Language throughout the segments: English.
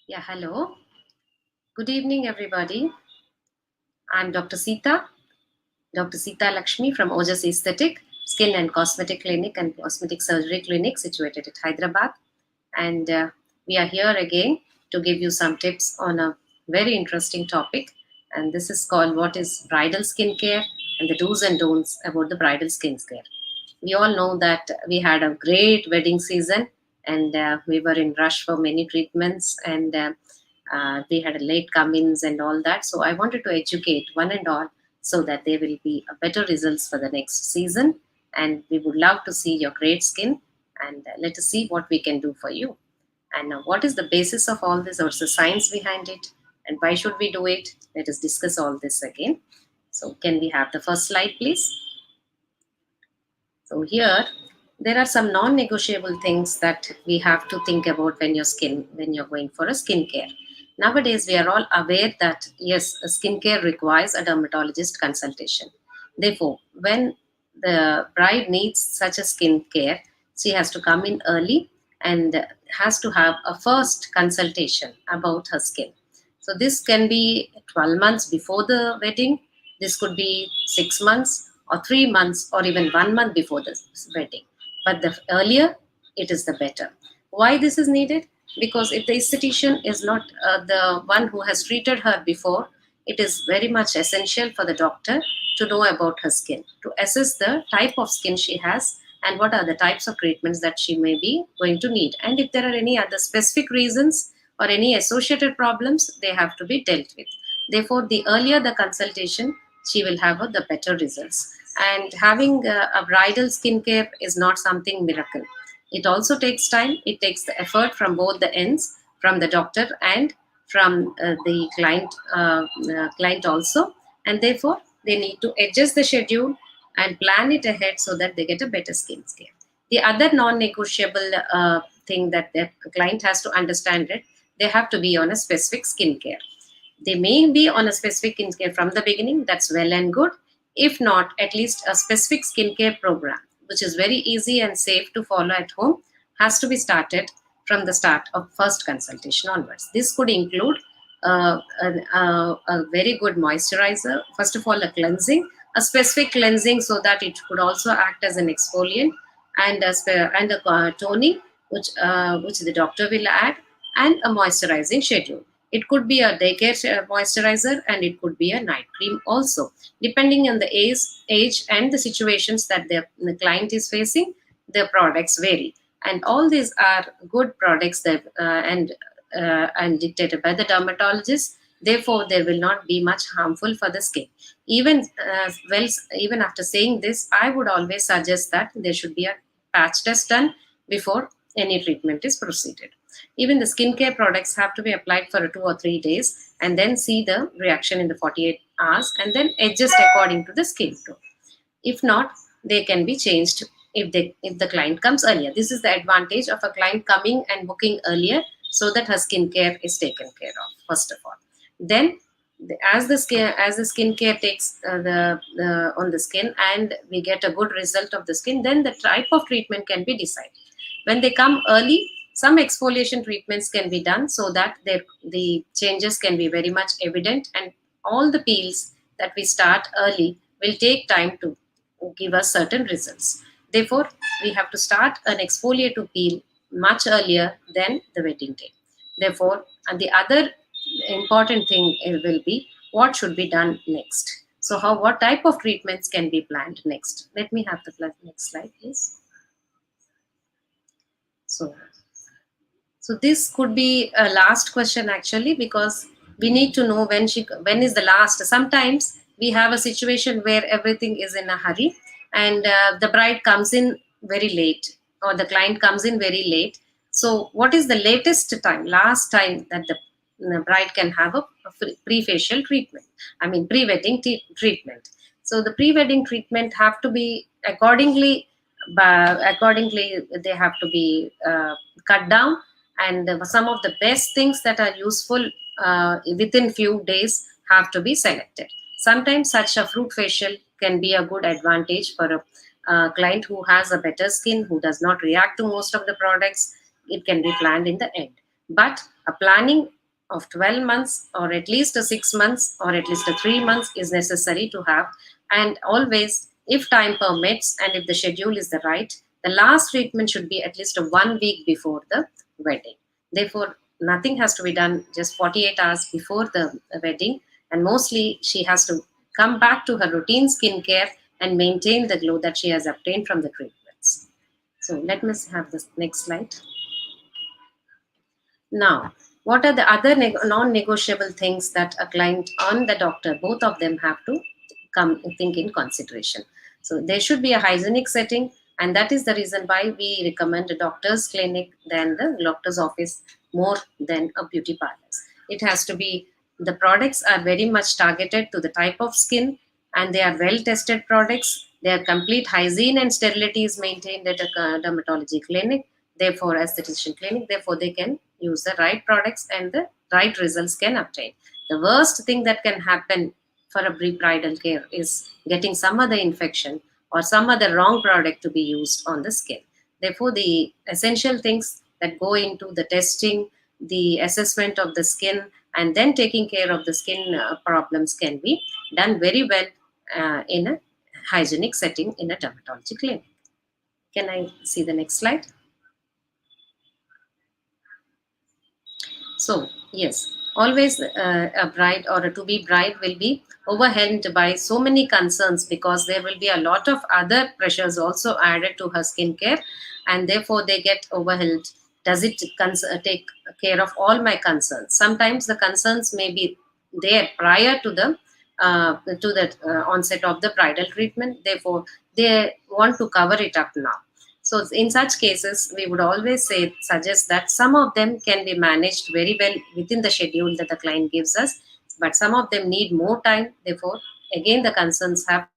Yeah, hello. Good evening, everybody. I'm Dr. Sita Lakshmi from Ojas Aesthetic, Skin and Cosmetic Clinic and Cosmetic Surgery Clinic situated at Hyderabad. And we are here again to give you some tips on a very interesting topic. And this is called What is Bridal Skincare and the Do's and Don'ts about the bridal skincare. We all know that we had a great wedding season and we were in rush for many treatments and we had a late come-ins and all that. So I wanted to educate one and all so that there will be a better results for the next season. And we would love to see your great skin and let us see what we can do for you. And what is the basis of all this? What's the science behind it? And why should we do it? Let us discuss all this again. So can we have the first slide, please? So here, there are some non-negotiable things that we have to think about when you're going for a skincare. Nowadays, we are all aware that yes, a skincare requires a dermatologist consultation. Therefore, when the bride needs such a skincare, she has to come in early and has to have a first consultation about her skin. So this can be 12 months before the wedding. This could be 6 months or 3 months or even 1 month before the wedding. But the earlier it is, the better. Why this is needed? Because if the esthetician is not the one who has treated her before, it is very much essential for the doctor to know about her skin, to assess the type of skin she has and what are the types of treatments that she may be going to need. And if there are any other specific reasons or any associated problems, they have to be dealt with. Therefore, the earlier the consultation, she will have the better results. And having a bridal skincare is not something miracle. It also takes time. It takes the effort from both the ends, from the doctor and from the client also. And therefore, they need to adjust the schedule and plan it ahead so that they get a better skin care. The other non-negotiable thing that the client has to understand it, they have to be on a specific skincare. They may be on a specific skincare from the beginning, that's well and good. If not, at least a specific skincare program, which is very easy and safe to follow at home, has to be started from the start of first consultation onwards. This could include a very good moisturizer, first of all, a cleansing, a specific cleansing so that it could also act as an exfoliant, and a toning, which the doctor will add, and a moisturizing schedule. It could be a daycare moisturizer and it could be a night cream also. Depending on the age and the situations that the client is facing, the products vary. And all these are good products that and dictated by the dermatologist. Therefore, they will not be much harmful for the skin. Even even after saying this, I would always suggest that there should be a patch test done before any treatment is proceeded. Even the skincare products have to be applied for 2 or 3 days and then see the reaction in the 48 hours and then adjust according to the skin tone. If not, they can be changed if the client comes earlier. This is the advantage of a client coming and booking earlier so that her skincare is taken care of, first of all. Then as the skincare takes the on the skin and we get a good result of the skin, then the type of treatment can be decided. When they come early, some exfoliation treatments can be done so that the changes can be very much evident, and all the peels that we start early will take time to give us certain results. Therefore, we have to start an exfoliative peel much earlier than the wedding day. Therefore, and the other important thing will be what should be done next. So, what type of treatments can be planned next? Let me have the next slide, please. So, so this could be a last question actually, because we need to know when is the last. Sometimes we have a situation where everything is in a hurry and the bride comes in very late or the client comes in very late. So what is the last time that the bride can have a pre-facial treatment? I mean pre-wedding treatment. So the pre-wedding treatment have to be accordingly they have to be cut down, and some of the best things that are useful within few days have to be selected. Sometimes such a fruit facial can be a good advantage for a client who has a better skin, who does not react to most of the products. It can be planned in the end, but a planning of 12 months, or at least a 6 months, or at least a 3 months is necessary to have. And always, if time permits and if the schedule is the right, the last treatment should be at least a 1 week before the wedding. Therefore, nothing has to be done just 48 hours before the wedding, and mostly she has to come back to her routine skincare and maintain the glow that she has obtained from the treatments. So let me have this next slide. Now, what are the other non-negotiable things that a client and the doctor, both of them, have to come think in consideration? So there should be a hygienic setting, and that is the reason why we recommend a doctor's clinic than the doctor's office more than a beauty parlors. It has to be, the products are very much targeted to the type of skin, and they are well tested products. Their complete hygiene and sterility is maintained at a dermatology clinic, therefore aesthetician clinic. Therefore they can use the right products and the right results can obtain. The worst thing that can happen for a pre-bridal care is getting some other infection or some other wrong product to be used on the skin. Therefore, the essential things that go into the testing, the assessment of the skin, and then taking care of the skin problems can be done very well in a hygienic setting in a dermatology clinic. Can I see the next slide? So, yes, always a bride or a to be bride will be overwhelmed by so many concerns because there will be a lot of other pressures also added to her skincare, and therefore they get overwhelmed. Does it take care of all my concerns? Sometimes the concerns may be there prior to the onset of the bridal treatment, therefore, they want to cover it up now. So in such cases, we would always suggest that some of them can be managed very well within the schedule that the client gives us, but some of them need more time. Therefore, again, the concerns have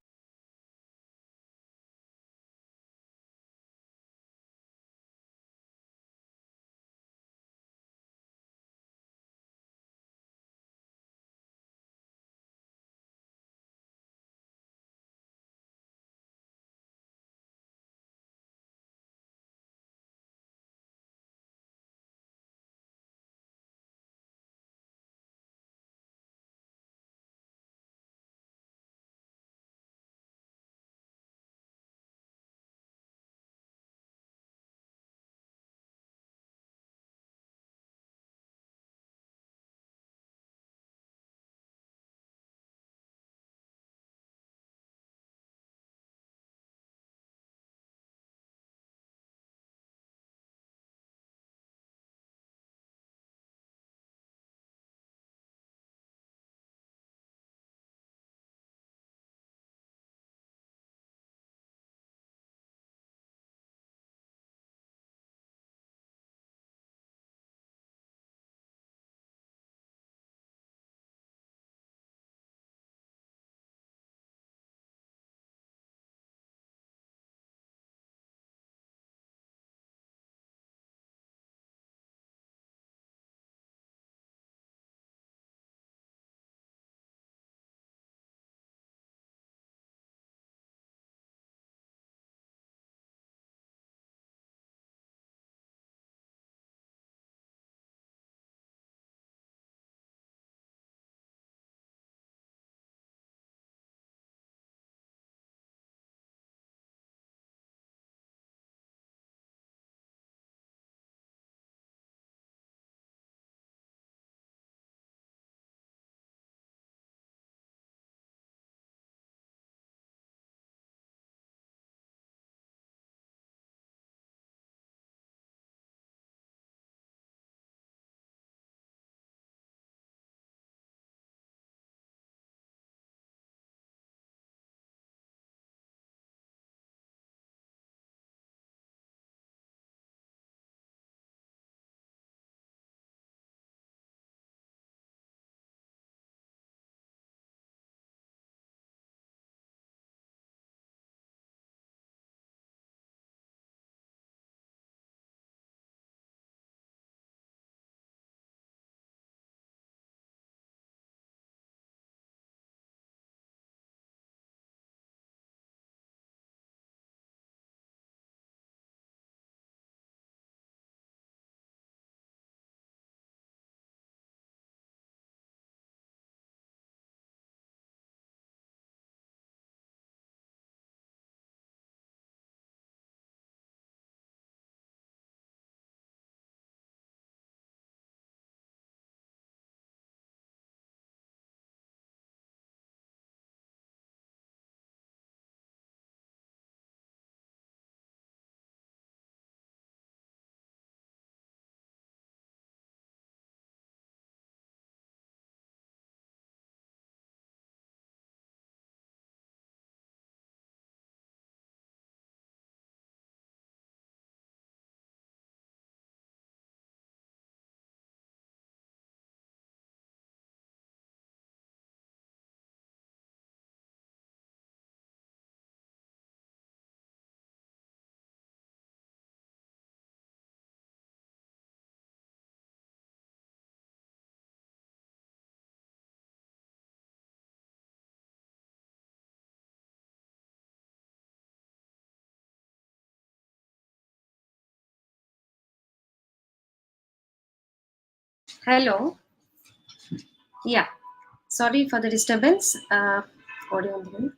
Hello. Yeah. Sorry for the disturbance. Audio on the line.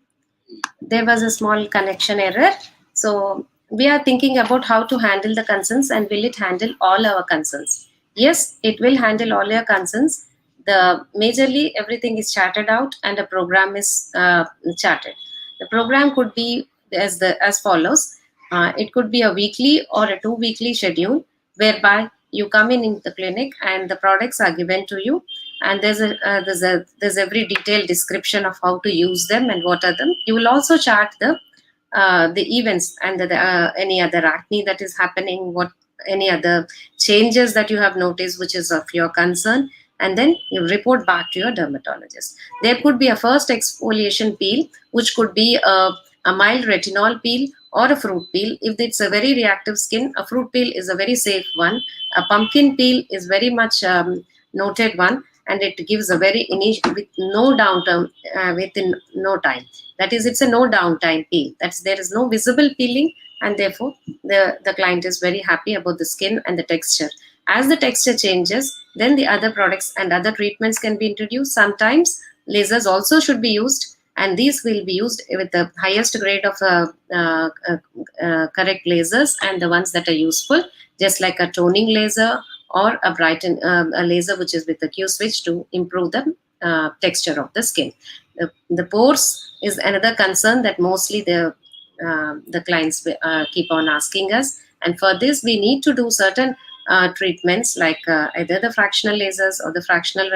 There was a small connection error. So we are thinking about how to handle the concerns and will it handle all our concerns? Yes, it will handle all your concerns. The majorly everything is charted out and a program is charted. The program could be as follows. It could be a weekly or a 2 weekly schedule whereby you come in the clinic and the products are given to you, and there's every detailed description of how to use them and what are them. You will also chart the events and any other acne that is happening, what any other changes that you have noticed which is of your concern, and then you report back to your dermatologist. There could be a first exfoliation peel, which could be a mild retinol peel or a fruit peel. If it's a very reactive skin, a fruit peel is a very safe one. A pumpkin peel is very much noted one, and it gives a very initial with no downtime, within no time. That is, it's a no downtime peel. That's there is no visible peeling, and therefore the client is very happy about the skin and the texture. As the texture changes, then the other products and other treatments can be introduced. Sometimes lasers also should be used, and these will be used with the highest grade of correct lasers and the ones that are useful, just like a toning laser or a laser which is with the Q switch to improve the texture of the skin. The pores is another concern that mostly the clients keep on asking us, and for this we need to do certain treatments like either the fractional lasers or the fractional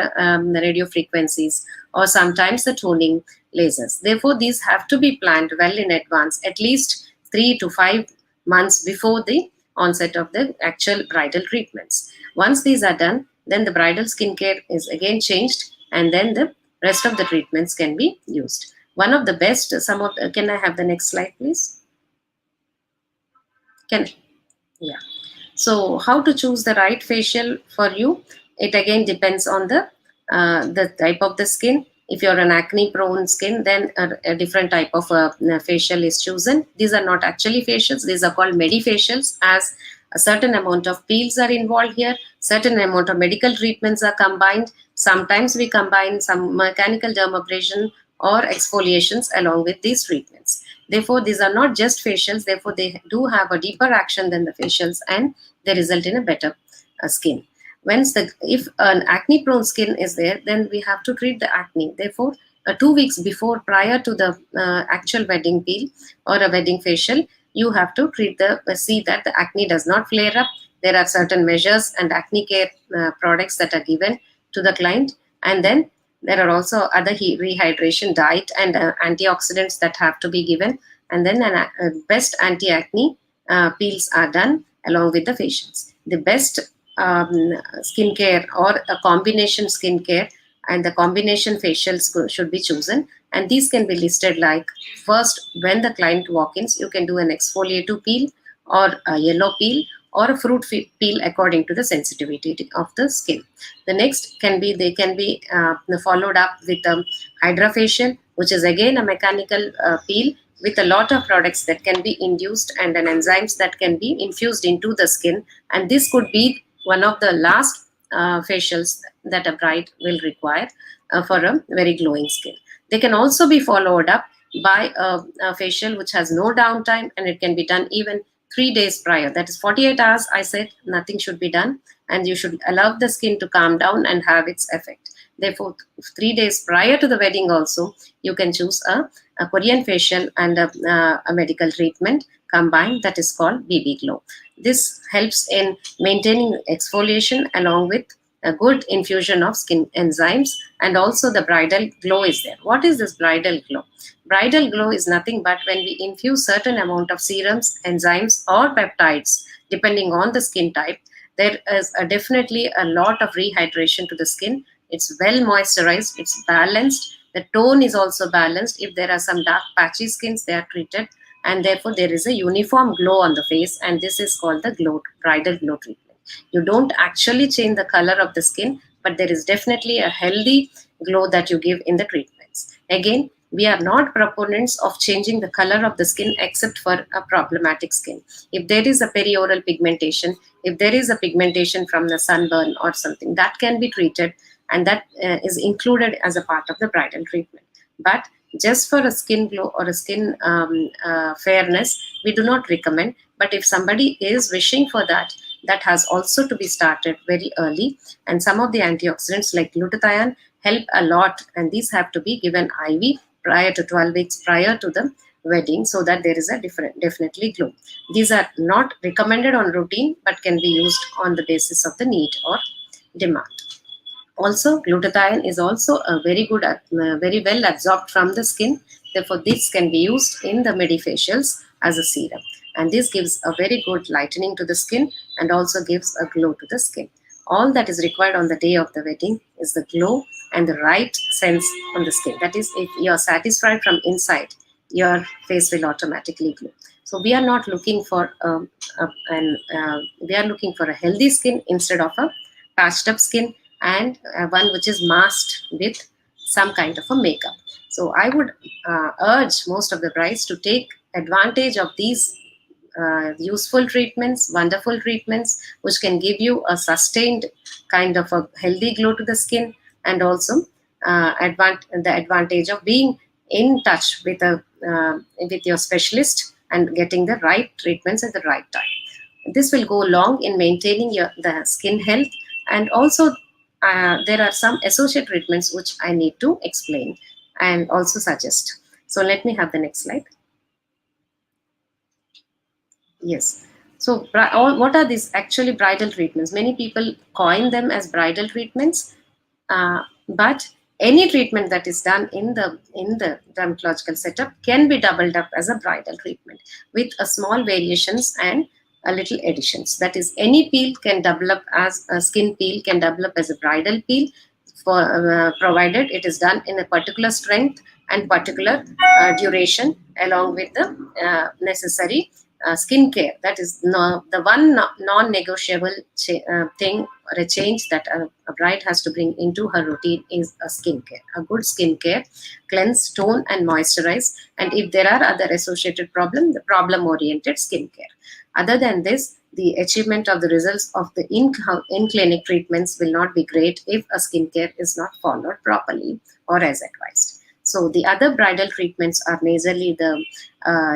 radio frequencies, or sometimes the toning lasers. Therefore, these have to be planned well in advance, at least 3 to 5 months before the onset of the actual bridal treatments. Once these are done, then the bridal skincare is again changed, and then the rest of the treatments can be used. One of the best, can I have the next slide, please? Can, yeah. So, how to choose the right facial for you? It again depends on the type of the skin. If you're an acne-prone skin, then a different type of facial is chosen. These are not actually facials; these are called medifacials, as a certain amount of peels are involved here. Certain amount of medical treatments are combined. Sometimes we combine some mechanical dermabrasion or exfoliations along with these treatments. Therefore, these are not just facials. Therefore, they do have a deeper action than the facials, and they result in a better skin. If an acne prone skin is there, then we have to treat the acne. Therefore, 2 weeks before, prior to the actual wedding peel or a wedding facial, you have to see that the acne does not flare up. There are certain measures and acne care products that are given to the client, and then there are also other rehydration diet and antioxidants that have to be given, and then best anti-acne peels are done along with the facials. The best skincare or a combination skincare and the combination facials should be chosen, and these can be listed like: first, when the client walk-ins, you can do an exfoliative peel or a yellow peel or a fruit peel according to the sensitivity of the skin. The next can be they can be followed up with a hydrofacial, which is again a mechanical peel with a lot of products that can be induced and an enzymes that can be infused into the skin, and this could be one of the last facials that a bride will require for a very glowing skin. They can also be followed up by a facial which has no downtime, and it can be done even 3 days prior. That is 48 hours. I said nothing should be done, and you should allow the skin to calm down and have its effect. Therefore, 3 days prior to the wedding, also, you can choose a Korean facial and a medical treatment combined that is called BB Glow. This helps in maintaining exfoliation along with a good infusion of skin enzymes, and also the bridal glow is there. What is this bridal glow? Bridal glow is nothing but when we infuse certain amount of serums, enzymes, or peptides, depending on the skin type, there is definitely a lot of rehydration to the skin. It's well moisturized, it's balanced, the tone is also balanced. If there are some dark patchy skins, they are treated, and therefore there is a uniform glow on the face, and this is called the bridal glow treatment. You don't actually change the color of the skin, but there is definitely a healthy glow that you give in the treatments. Again, We are not proponents of changing the color of the skin except for a problematic skin. If there is a perioral pigmentation, if there is a pigmentation from the sunburn or something, that can be treated, and that is included as a part of the bridal treatment. But just for a skin glow or a skin fairness, we do not recommend. But if somebody is wishing for that, that has also to be started very early. And some of the antioxidants like glutathione help a lot, and these have to be given IV prior to 12 weeks prior to the wedding, so that there is a definitely glow. These are not recommended on routine but can be used on the basis of the need or demand. Also, glutathione is also a very good, very well absorbed from the skin. Therefore, this can be used in the medifacials as a serum. And this gives a very good lightening to the skin and also gives a glow to the skin. All that is required on the day of the wedding is the glow and the right sense on the skin. That is, if you are satisfied from inside, your face will automatically glow. So we are not looking for we are looking for a healthy skin instead of a patched up skin, and one which is masked with some kind of a makeup. So I would urge most of the brides to take advantage of these useful treatments, wonderful treatments, which can give you a sustained kind of a healthy glow to the skin, and also the advantage of being in touch with with your specialist and getting the right treatments at the right time. This will go long in maintaining the skin health, and also there are some associate treatments which I need to explain and also suggest. So let me have the next slide. Yes. So what are these actually bridal treatments? Many people coin them as bridal treatments, but any treatment that is done in the dermatological setup can be doubled up as a bridal treatment with a small variations and a little additions. That is, any peel can double up as a skin peel can double up as a bridal peel, for provided it is done in a particular strength and particular duration, along with the necessary skin care. That is the one non-negotiable thing or a change that a bride has to bring into her routine is a skincare. A good skincare, cleanse, tone, and moisturize. And if there are other associated problems, the problem-oriented skincare. Other than this, the achievement of the results of the in-clinic treatments will not be great if a skincare is not followed properly or as advised. So the other bridal treatments are majorly the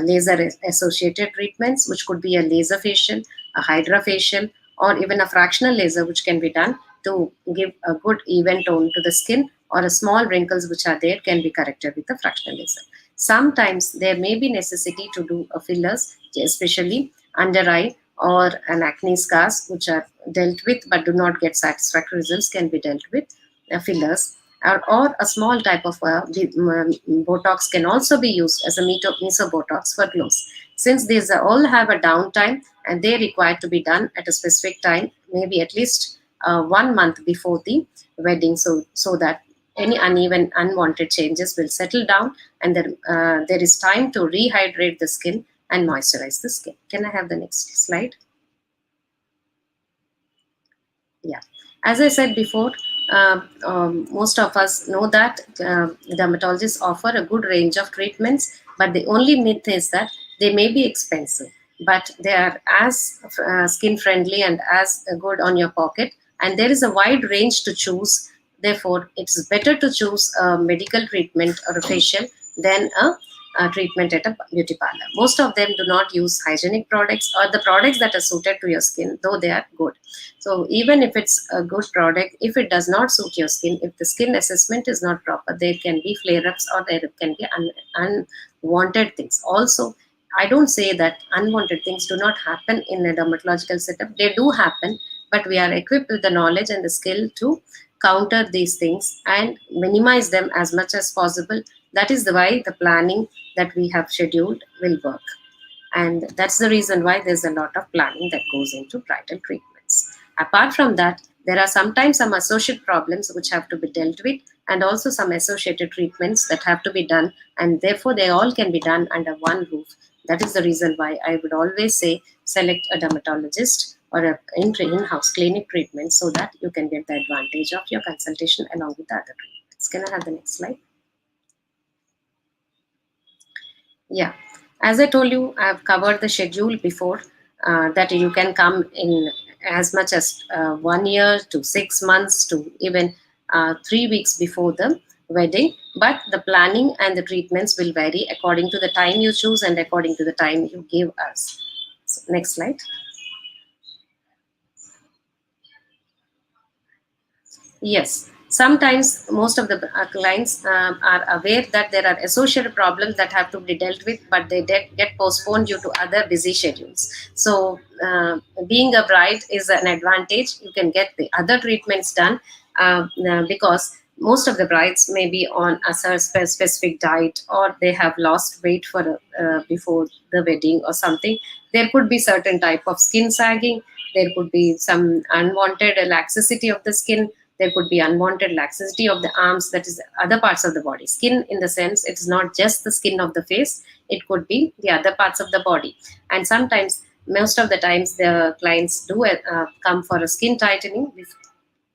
laser-associated treatments, which could be a laser facial, a hydrofacial, or even a fractional laser, which can be done to give a good even tone to the skin, or a small wrinkles which are there can be corrected with a fractional laser. Sometimes there may be necessity to do a fillers, especially under eye or an acne scars, which are dealt with but do not get satisfactory results, can be dealt with fillers. Or a small type of Botox can also be used as a meso Botox for glows. Since these all have a downtime and they require to be done at a specific time, maybe at least 1 month before the wedding, so that any uneven, unwanted changes will settle down, and then there is time to rehydrate the skin and moisturize the skin. Can I have the next slide? Yeah. As I said before, most of us know that dermatologists offer a good range of treatments, but the only myth is that they may be expensive, but they are as skin friendly and as good on your pocket, and there is a wide range to choose. Therefore, it's better to choose a medical treatment or a facial than a treatment at a beauty parlor. Most of them do not use hygienic products or the products that are suited to your skin, though they are good. So even if it's a good product, if it does not suit your skin, if the skin assessment is not proper, there can be flare-ups or there can be unwanted things. Also, I don't say that unwanted things do not happen in a dermatological setup. They do happen, but we are equipped with the knowledge and the skill to counter these things and minimize them as much as possible. That is the why the planning that we have scheduled will work. And that's the reason why there's a lot of planning that goes into bridal treatments. Apart from that, there are sometimes some associated problems which have to be dealt with, and also some associated treatments that have to be done, and therefore they all can be done under one roof. That is the reason why I would always say select a dermatologist or an in-house clinic treatment, so that you can get the advantage of your consultation along with the other treatments. Can I have the next slide? Yeah, as I told you, I've covered the schedule before, that you can come in as much as 1 year to 6 months to even 3 weeks before the wedding. But the planning and the treatments will vary according to the time you choose and according to the time you give us. So, next slide. Yes, sometimes most of the clients are aware that there are associated problems that have to be dealt with, but they get postponed due to other busy schedules. So, being a bride is an advantage. You can get the other treatments done, because most of the brides may be on a specific diet, or they have lost weight for before the wedding or something. There could be certain type of skin sagging. There could be some unwanted laxity of the skin. There could be unwanted laxity of the arms, that is other parts of the body. Skin, in the sense, it's not just the skin of the face, it could be the other parts of the body. And sometimes, most of the times, the clients do come for a skin tightening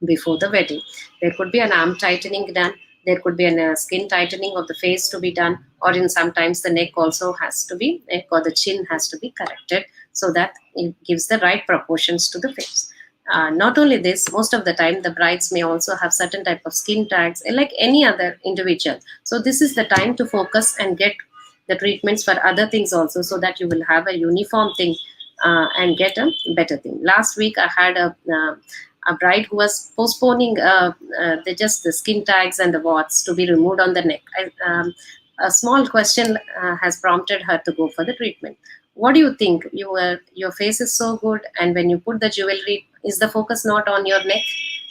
before the wedding. There could be an arm tightening done. There could be a skin tightening of the face to be done, or in sometimes the neck also has to be, neck or the chin has to be corrected, so that it gives the right proportions to the face. Not only this, most of the time the brides may also have certain type of skin tags, like any other individual. So this is the time to focus and get the treatments for other things also, so that you will have a uniform thing, and get a better thing. Last week I had a bride who was postponing the skin tags and the warts to be removed on the neck. A small question has prompted her to go for the treatment. What do you think? Your face is so good, and when you put the jewelry, is the focus not on your neck?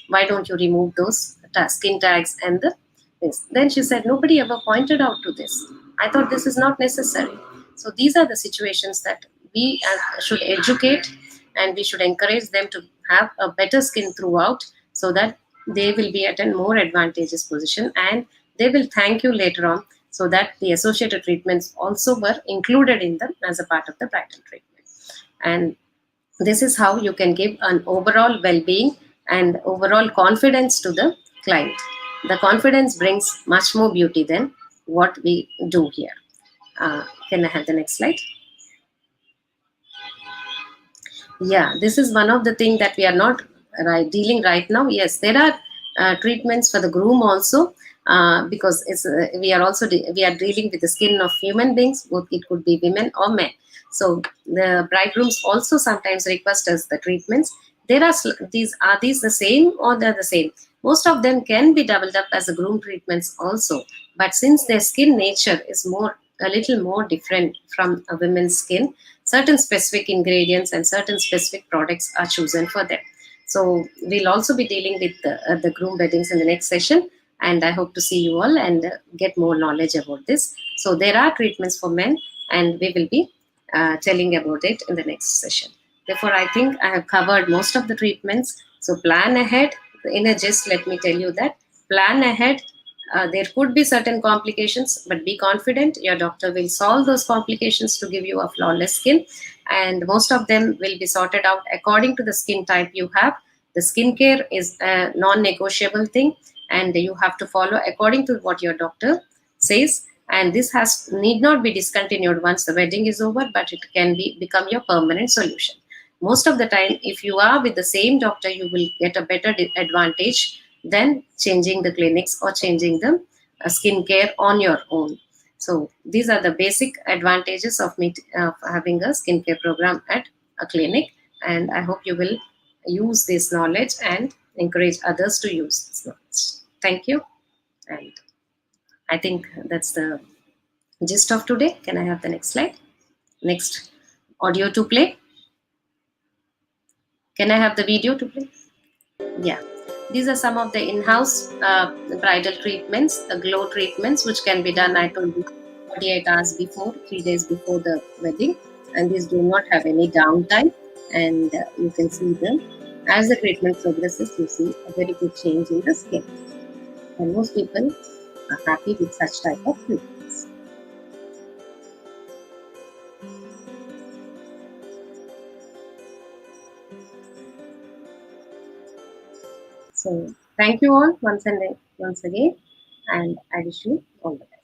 Why don't you remove those skin tags and the this? Then she said, nobody ever pointed out to this. I thought this is not necessary. So these are the situations that we should educate, and we should encourage them to have a better skin throughout, so that they will be at a more advantageous position, and they will thank you later on, so that the associated treatments also were included in them as a part of the bridal treatment. And this is how you can give an overall well-being and overall confidence to the client. The confidence brings much more beauty than what we do here. Can I have the next slide? Yeah, this is one of the things that we are not dealing right now. Yes, there are treatments for the groom also, because we are also we are dealing with the skin of human beings. Both it could be women or men. So the bridegrooms also sometimes request us the treatments. There are these the same, or they're the same? Most of them can be doubled up as a groom treatments also, but since their skin nature is a little more different from a woman's skin, certain specific ingredients and certain specific products are chosen for them. So we'll also be dealing with the groom weddings in the next session, and I hope to see you all and get more knowledge about this. So there are treatments for men, and we will be telling about it in the next session. Therefore, I think I have covered most of the treatments. So plan ahead. In a gist, let me tell you that plan ahead. There could be certain complications, but be confident. Your doctor will solve those complications to give you a flawless skin, and most of them will be sorted out according to the skin type you have. The skincare is a non-negotiable thing, and you have to follow according to what your doctor says. And this has need not be discontinued once the wedding is over, but it can become your permanent solution. Most of the time, if you are with the same doctor, you will get a better advantage than changing the clinics or changing the skincare on your own. So these are the basic advantages of having a skincare program at a clinic, and I hope you will use this knowledge and encourage others to use this knowledge. Thank you, and I think that's the gist of today. Can I have the next slide? Next audio to play. Can I have the video to play? Yeah. These are some of the in-house bridal treatments, glow treatments, which can be done, I told you, 48 hours before, 3 days before the wedding. And these do not have any downtime. And you can see them. As the treatment progresses, you see a very good change in the skin. And most people are happy with such type of treatments. So thank you all once again, and I wish you all the best.